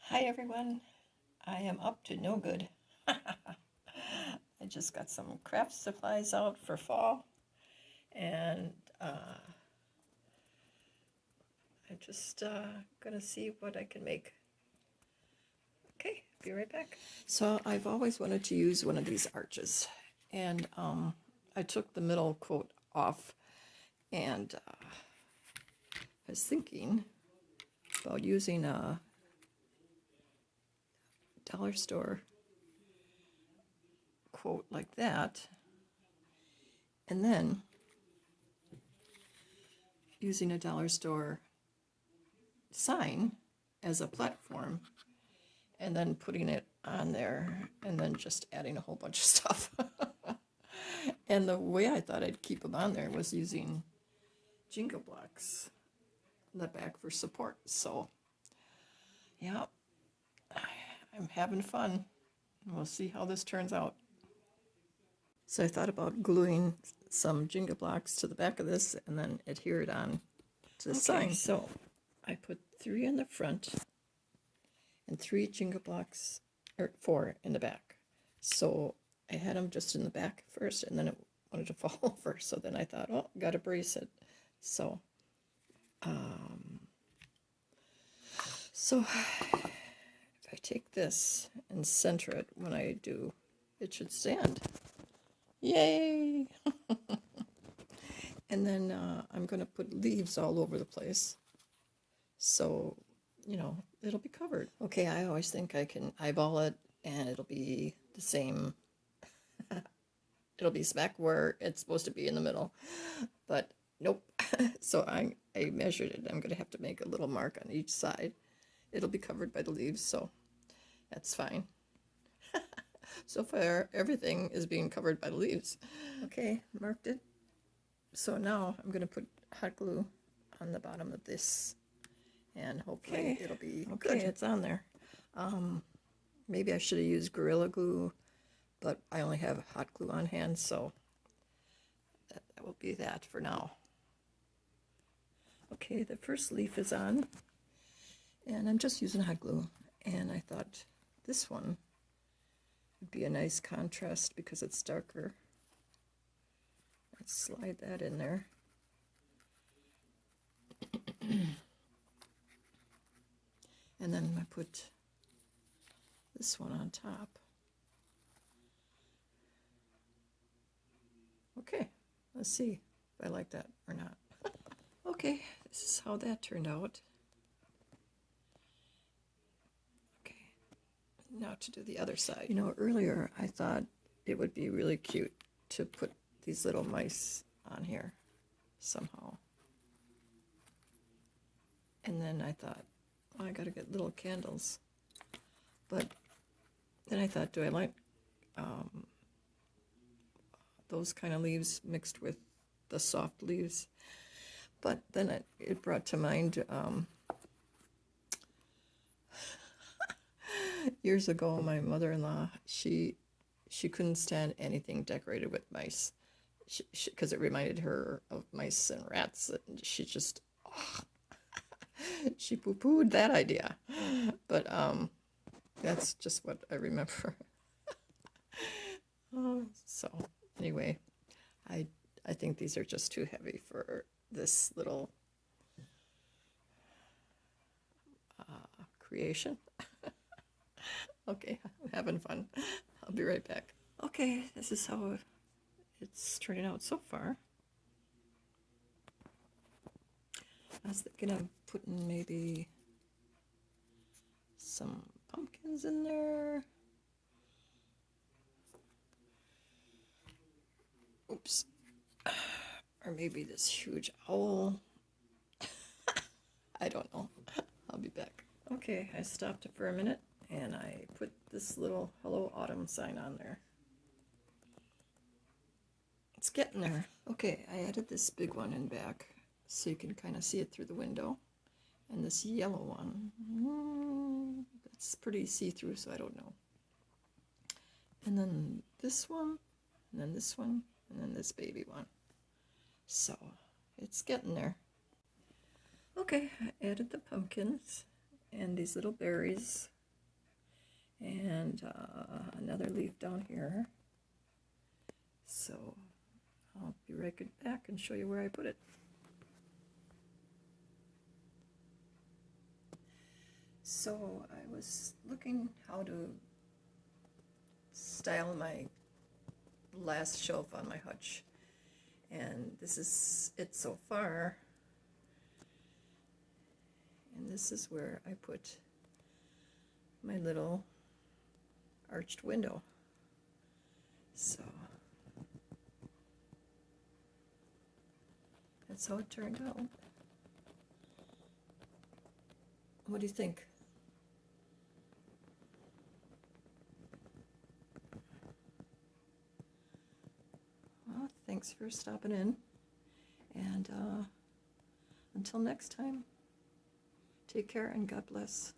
Hi everyone, I am up to no good. I just got some craft supplies out for fall and I'm just gonna see what I can make. Okay, be right back. So I've always wanted to use one of these arches, and I took the middle quote off, and I was thinking about using a dollar store quote like that, and then using a dollar store sign as a platform, and then putting it on there, and then just adding a whole bunch of stuff. And the way I thought I'd keep them on there was using Jenga blocks in the back for support. So yeah, I'm having fun. We'll see how this turns out. So I thought about gluing some Jenga blocks to the back of this and then adhere it on to the sign. So I put 3 in the front and 3 Jenga blocks, or 4 in the back. So I had them just in the back first, and then it wanted to fall over. So then I thought, oh, gotta brace it. So, if I take this and center it when I do, it should stand. Yay! And then I'm gonna put leaves all over the place. So, you know, it'll be covered. Okay, I always think I can eyeball it and it'll be the same. It'll be smack where it's supposed to be in the middle, but nope. So I measured it. I'm gonna have to make a little mark on each side. It'll be covered by the leaves, so that's fine. So far, everything is being covered by the leaves. Okay, marked it. So now I'm gonna put hot glue on the bottom of this, and hopefully it'll be good. It's on there. Maybe I should have used Gorilla Glue, but I only have hot glue on hand, so that will be that for now. Okay, the first leaf is on, and I'm just using hot glue, and I thought this one would be a nice contrast because it's darker. Let's slide that in there. And then I put this one on top. Okay, let's see if I like that or not. Okay, this is how that turned out. Okay, now to do the other side. You know, earlier I thought it would be really cute to put these little mice on here somehow. And then I thought, oh, I gotta get little candles. But then I thought, do I like those kind of leaves mixed with the soft leaves? But then it brought to mind years ago, my mother-in-law, she couldn't stand anything decorated with mice, because it reminded her of mice and rats, and she just she poo-pooed that idea. But that's just what I remember. So anyway, I think these are just too heavy for this little creation. Okay, I'm having fun. I'll be right back. Okay, this is how it's turning out so far. I was thinking of putting maybe some pumpkins in there. Oops. Or maybe this huge owl. I don't know. I'll be back. Okay, I stopped it for a minute and I put this little Hello Autumn sign on there. It's getting there. Okay, I added this big one in back so you can kind of see it through the window. And this yellow one, it's pretty see-through, so I don't know. And then this one, and then this one, and then this baby one. So it's getting there. Okay, I added the pumpkins and these little berries And another leaf down here. So I'll be right back and show you where I put it. So I was looking how to style my last shelf on my hutch, and this is it so far. And this is where I put my little arched window. So that's how it turned out. What do you think? Well, thanks for stopping in, and until next time, take care and God bless.